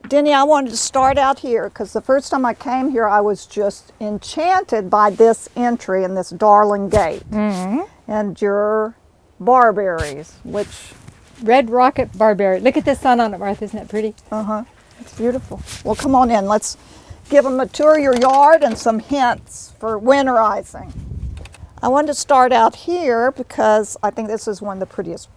Denny, I wanted to start out here because the first time I came here, I was just enchanted by this entry and this darling gate. And your barberries, which... Red rocket barberry. Look at the sun on it, Martha. Isn't that pretty? It's beautiful. Well, come on in. Let's give them a tour of your yard and some hints for winterizing. I wanted to start out here because I think this is one of the prettiest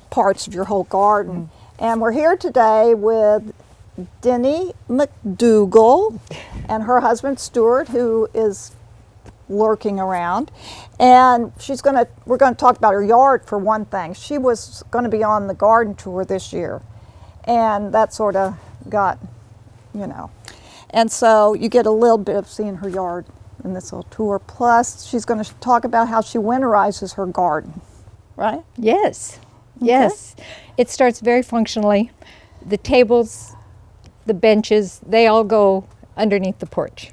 parts of your whole garden. And we're here today with Denny McDougall and her husband Stewart, who is lurking around, and we're going to talk about her yard for one thing. She was going to be on the garden tour this year, and that sort of got, and so you get a little bit of seeing her yard in this little tour. Plus, she's going to talk about how she winterizes her garden, right? Yes. Yes. It starts very functionally. The tables, the benches, they all go underneath the porch.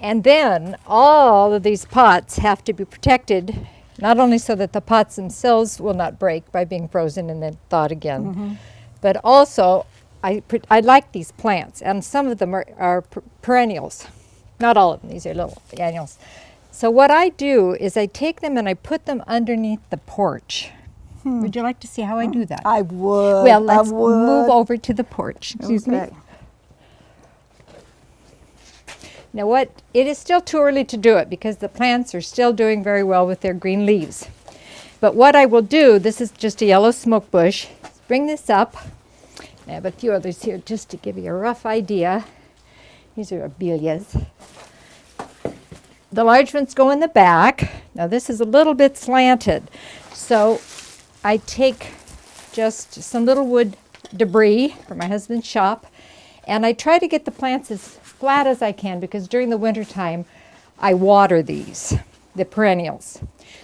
And then all of these pots have to be protected, not only so that the pots themselves will not break by being frozen and then thawed again, but also I like these plants, and some of them are perennials. Not all of them, these are little annuals. So what I do is I take them and I put them underneath the porch. Would you like to see how I do that? I would. Well, let's move over to the porch. Excuse me. Now it is still too early to do it because the plants are still doing very well with their green leaves. But what I will do, this is just a yellow smoke bush, bring this up. I have a few others here just to give you a rough idea. These are abelias. The large ones go in the back. Now this is a little bit slanted. So I take just some little wood debris from my husband's shop, and I try to get the plants as flat as I can because during the winter time I water these, the perennials.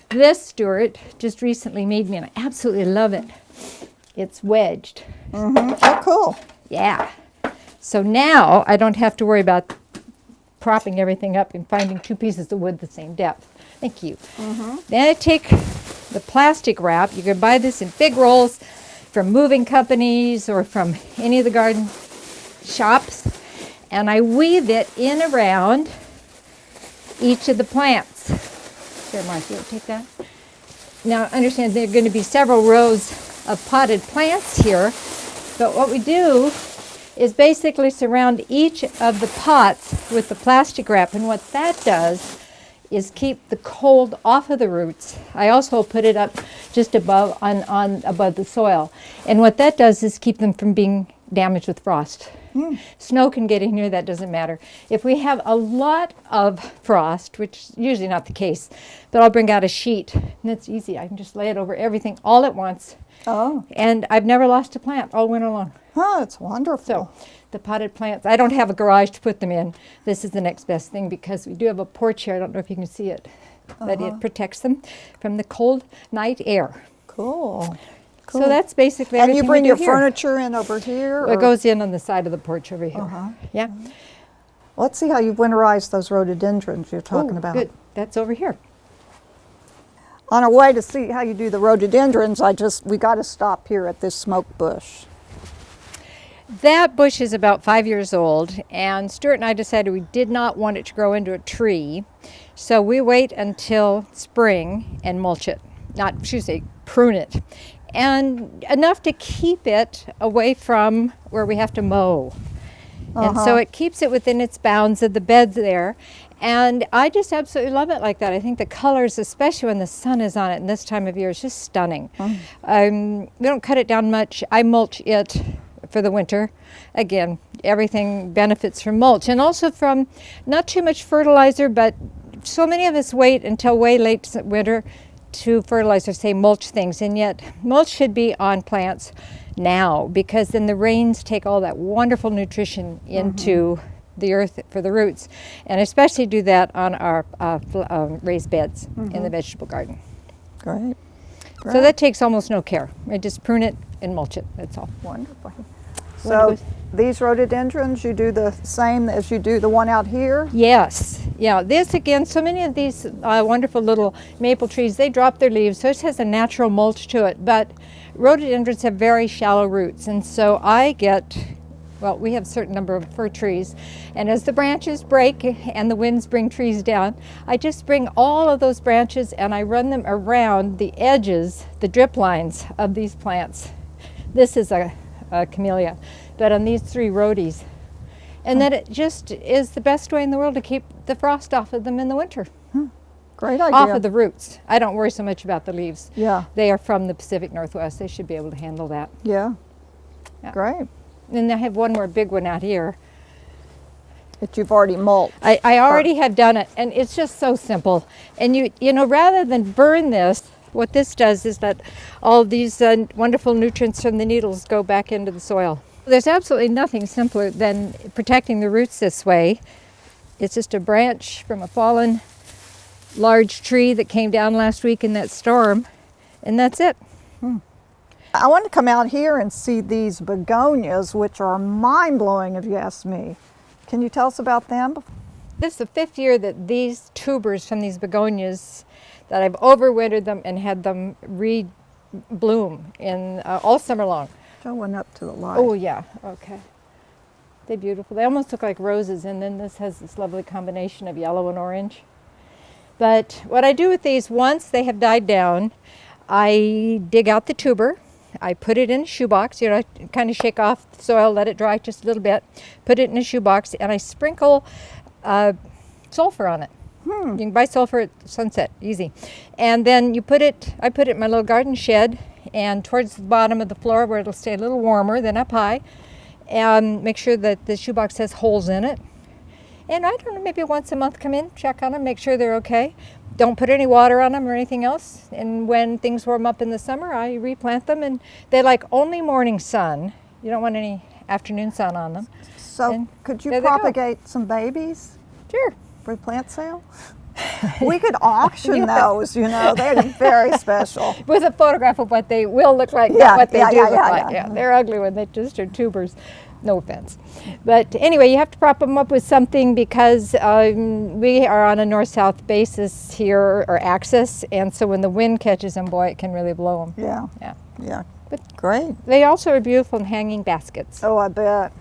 This Stewart just recently made me, and I absolutely love it. It's wedged. Oh, cool. Yeah. So now I don't have to worry about propping everything up and finding two pieces of wood the same depth. Thank you. Then I take the plastic wrap. You can buy this in big rolls from moving companies or from any of the garden shops. And I weave it in around each of the plants. Here, Martha, you want to take that? Now, understand there are going to be several rows of potted plants here, but what we do is basically surround each of the pots with the plastic wrap, and what that does is keep the cold off of the roots. I also put it up just above above the soil, and what that does is keep them from being damaged with frost. Snow can get in here, that doesn't matter. If we have a lot of frost, which is usually not the case, but I'll bring out a sheet, and it's easy. I can just lay it over everything all at once. And I've never lost a plant all winter long. Oh, it's wonderful. So the potted plants, I don't have a garage to put them in. This is the next best thing because we do have a porch here. I don't know if you can see it, but it protects them from the cold night air. Cool. So that's basically And everything you bring we do your here. furniture in over here? It goes in on the side of the porch over here. Yeah. Let's see how you winterize those rhododendrons you're talking about. Good. That's over here. On our way to see how you do the rhododendrons, we got to stop here at this smoke bush. That bush is about 5 years old, and Stuart and I decided we did not want it to grow into a tree, so we wait until spring and mulch it. Prune it. And enough to keep it away from where we have to mow. And so it keeps it within its bounds of the beds there. And I just absolutely love it like that. I think the colors, especially when the sun is on it in this time of year, is just stunning. We don't cut it down much. I mulch it for the winter. Again, everything benefits from mulch and also from not too much fertilizer, but so many of us wait until way late winter to fertilize or say mulch things, and yet mulch should be on plants now because then the rains take all that wonderful nutrition into the earth for the roots, and especially do that on our raised beds in the vegetable garden. Great. So that takes almost no care. I just prune it and mulch it, that's all. Wonderful. So these rhododendrons, you do the same as you do the one out here? Yes. Yeah, this again, so many of these wonderful little maple trees, they drop their leaves, so it has a natural mulch to it, but rhododendrons have very shallow roots, and so I get Well, we have a certain number of fir trees, and as the branches break and the winds bring trees down, I just bring all of those branches and I run them around the edges, the drip lines of these plants. This is a camellia, but on these 3 rhodies. And then it just is the best way in the world to keep the frost off of them in the winter. Great idea. Off of the roots. I don't worry so much about the leaves. Yeah. They are from the Pacific Northwest. They should be able to handle that. Yeah. Yeah. Great. And I have one more big one out here. That you've already mulched. I already have done it, and it's just so simple. And you know, rather than burn this, what this does is that all of these wonderful nutrients from the needles go back into the soil. There's absolutely nothing simpler than protecting the roots this way. It's just a branch from a fallen large tree that came down last week in that storm, and that's it. I want to come out here and see these begonias, which are mind-blowing if you ask me. Can you tell us about them? This is the 5th year that these tubers from these begonias, that I've overwintered them and had them re-bloom in all summer long. Show one up to the light. Oh yeah, okay. They're beautiful. They almost look like roses, and then this has this lovely combination of yellow and orange. But what I do with these, once they have died down, I dig out the tuber. I put it in a shoebox, you know, kind of shake off the soil, let it dry just a little bit, put it in a shoebox, and I sprinkle sulfur on it. You can buy sulfur at Sunset, easy. And then I put it in my little garden shed, and towards the bottom of the floor where it'll stay a little warmer than up high, and make sure that the shoebox has holes in it. And I don't know, maybe once a month come in, check on them, make sure they're okay. Don't put any water on them or anything else. And when things warm up in the summer, I replant them, and they like only morning sun. You don't want any afternoon sun on them. So And could you there they go. propagate some babies Sure. for plant sale? We could auction those, you know, they're very special. With a photograph of what they will look like, Yeah, not what they do look yeah. like. Yeah, they're ugly when they just are tubers. No offense. But anyway, you have to prop them up with something because we are on a north-south basis here, or axis, and so when the wind catches them, boy, it can really blow them. Yeah. But Great. they also are beautiful in hanging baskets. Oh, I bet.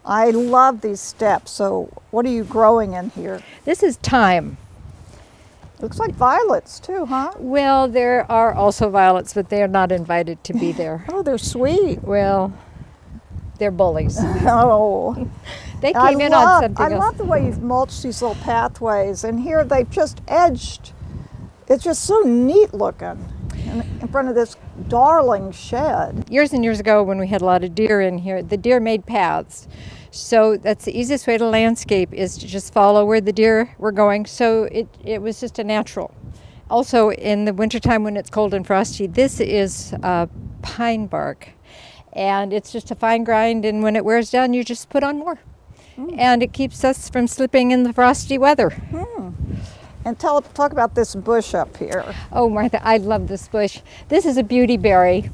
I love these steps. So what are you growing in here? This is thyme. Looks like violets too, huh? Well, there are also violets, but they are not invited to be there. Oh, they're sweet. Well, they're bullies. Oh. They came in on something I else. love the way you've mulched these little pathways, and here they've just edged. It's just so neat looking in front of this darling shed. Years and years ago, when we had a lot of deer in here, the deer made paths. So that's the easiest way to landscape, is to just follow where the deer were going. So it was just a natural. Also, in the wintertime when it's cold and frosty, this is pine bark. And it's just a fine grind, and when it wears down, you just put on more. And it keeps us from slipping in the frosty weather. And talk about this bush up here. Oh, Martha, I love this bush. This is a beauty berry.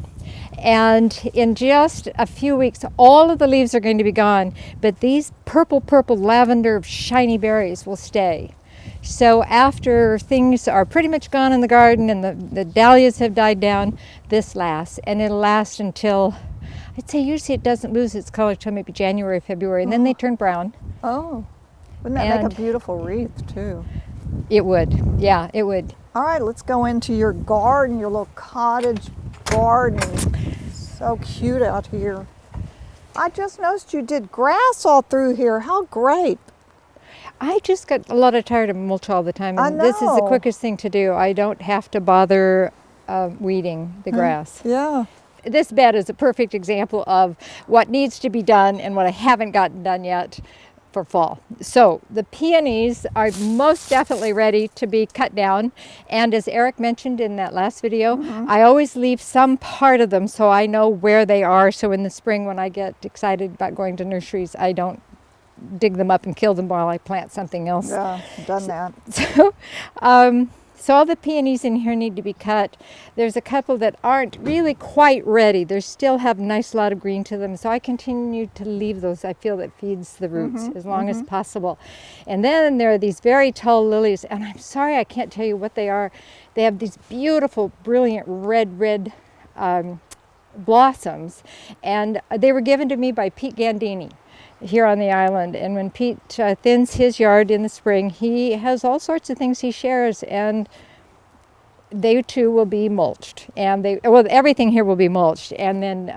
And in just a few weeks, all of the leaves are going to be gone, but these purple lavender shiny berries will stay. So after things are pretty much gone in the garden and the dahlias have died down, this lasts. And it'll last until, I'd say usually it doesn't lose its color till maybe January, February, and then they turn brown. Oh, wouldn't that make And- a beautiful wreath too? It would, yeah, it would. All right, let's go into your garden, your little cottage garden. So cute out here. I just noticed you did grass all through here. How great. I just got a lot of tired of mulch all the time, I and this is the know. quickest thing to do. I don't have to bother weeding the grass. Yeah. This bed is a perfect example of what needs to be done and what I haven't gotten done yet for fall. So the peonies are most definitely ready to be cut down, and as Eric mentioned in that last video, I always leave some part of them so I know where they are, so in the spring when I get excited about going to nurseries, I don't dig them up and kill them while I plant something else. Yeah, done that. So all the peonies in here need to be cut. There's a couple that aren't really quite ready. They still have a nice lot of green to them, so I continue to leave those. I feel that feeds the roots as long as possible. And then there are these very tall lilies, and I'm sorry I can't tell you what they are. They have these beautiful, brilliant red blossoms, and they were given to me by Pete Gandini. here on the island. And when Pete thins his yard in the spring, he has all sorts of things he shares, and they too will be mulched. And everything here will be mulched. And then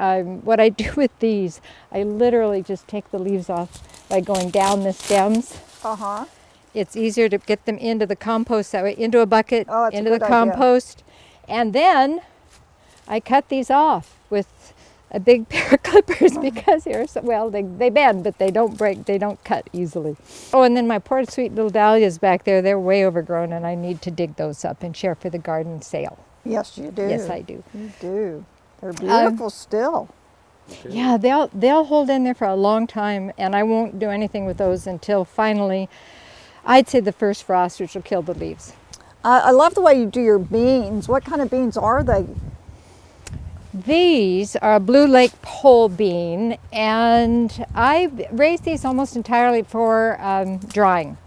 what I do with these, I literally just take the leaves off by going down the stems. Uh-huh. It's easier to get them into the compost that way, into a bucket, Oh, that's a into the good idea. compost. And then I cut these off with a big pair of clippers because they bend, but they don't break, they don't cut easily. Oh, and then my poor sweet little dahlias back there, they're way overgrown, and I need to dig those up and share for the garden sale. Yes, you do. Yes, I do. You do. They're beautiful still. Yeah, they'll hold in there for a long time, and I won't do anything with those until finally, I'd say the first frost, which will kill the leaves. I love the way you do your beans. What kind of beans are they? These are a Blue Lake pole bean, and I raise these almost entirely for drying,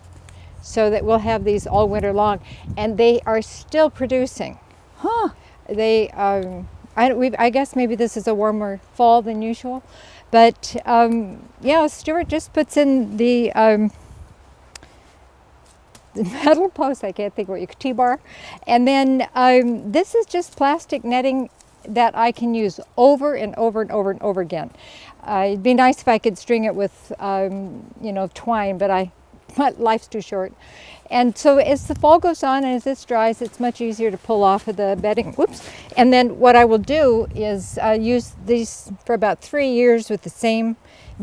so that we'll have these all winter long, and they are still producing. Huh. They, I guess maybe this is a warmer fall than usual, but yeah, Stewart just puts in the metal post, I can't think what you could, T-bar, and then this is just plastic netting that I can use over and over and over and over again. It'd be nice if I could string it with, twine, but my life's too short. And so as the fall goes on and as this dries, it's much easier to pull off of the bedding. Whoops. And then what I will do is use these for about 3 years with the same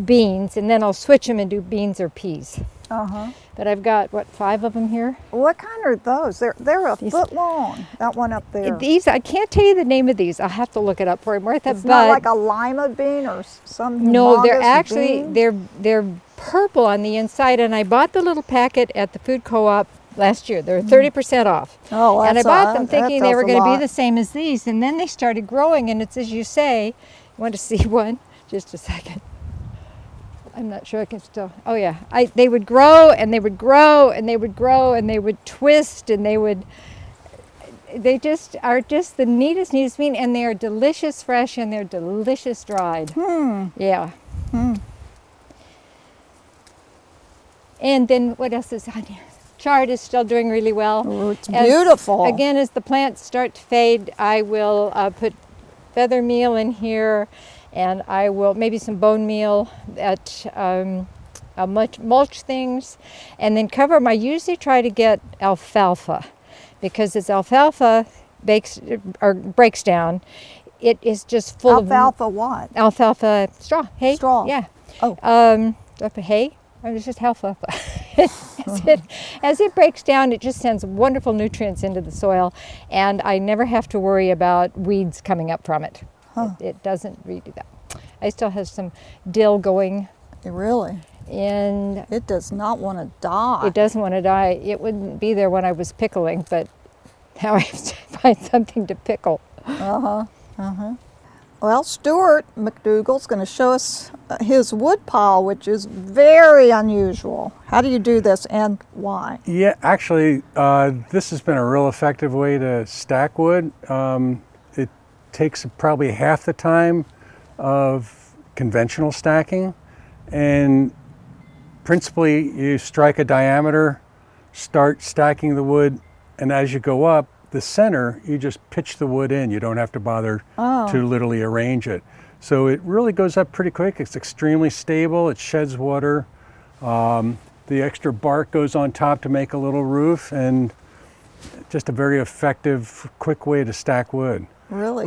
beans, and then I'll switch them and do beans or peas. Uh-huh. But I've got, 5 of them here? What kind are those? They're a foot long, that one up there. These, I can't tell you the name of these. I'll have to look it up for you, Martha. It's not like a lima bean or some No, they're humongous actually, bean? they're purple on the inside, and I bought the little packet at the food co-op last year. They were 30% off. Oh, and I bought them that thinking they tells were a going to be lot. the same as these, and then they started growing, and it's as you say. You want to see one? Just a second. I'm not sure I can still, oh yeah. They would grow, and they would grow, and they would grow, and they would twist, and they just are just the neatest bean, and they are delicious fresh, and they're delicious dried. Yeah. And then what else is on here? Chard is still doing really well. Oh, it's beautiful. Again, as the plants start to fade, I will put feather meal in here, and I will maybe some bone meal that I'll mulch things, and then cover them. I usually try to get alfalfa, because as alfalfa breaks down, it is just full Alfalfa what? Alfalfa straw, hay. Straw. Yeah. Oh. Do I put hay? Or it's just alfalfa. As it breaks down, it just sends wonderful nutrients into the soil, and I never have to worry about weeds coming up from it. It doesn't really do that. I still have some dill going. Really? And it does not want to die. It doesn't want to die. It wouldn't be there when I was pickling, but now I have to find something to pickle. Well, Stewart McDougall's going to show us his wood pile, which is very unusual. How do you do this, and why? Yeah, actually, this has been a real effective way to stack wood. It takes probably half the time of conventional stacking, and principally you strike a diameter, start stacking the wood, and as you go up the center, you just pitch the wood in. You don't have to bother to literally arrange it. So it really goes up pretty quick. It's extremely stable. It sheds water. The extra bark goes on top to make a little roof, and just a very effective, quick way to stack wood. Really?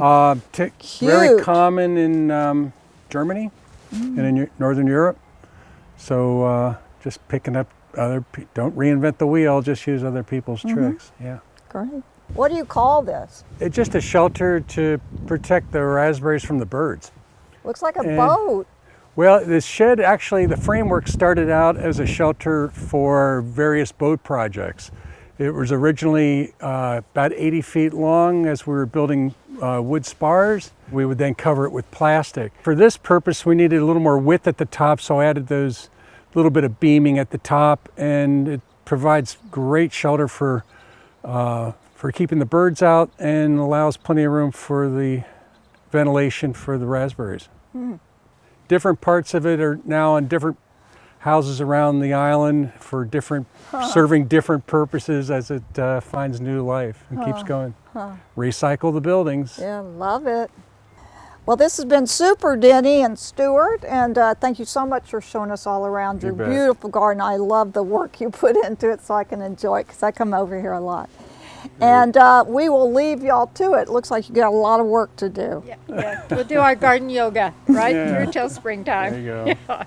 Very common in Germany and in Northern Europe. So just picking up don't reinvent the wheel, just use other people's tricks. Yeah. Great. What do you call this? It's just a shelter to protect the raspberries from the birds. Looks like a boat. Well, this shed, actually, the framework started out as a shelter for various boat projects. It was originally about 80 feet long as we were building wood spars. We would then cover it with plastic. For this purpose, we needed a little more width at the top, so I added those little bit of beaming at the top, and it provides great shelter for keeping the birds out and allows plenty of room for the ventilation for the raspberries. Different parts of it are now in different houses around the island for different, serving different purposes as it finds new life and keeps going. Recycle the buildings. Yeah, love it. Well, this has been super, Denny and Stewart, and thank you so much for showing us all around your bet. beautiful garden. I love the work you put into it so I can enjoy it because I come over here a lot. And we will leave y'all to it. Looks like you got a lot of work to do. Yeah. We'll do our garden yoga right Yeah. through till springtime. There you go. Yeah.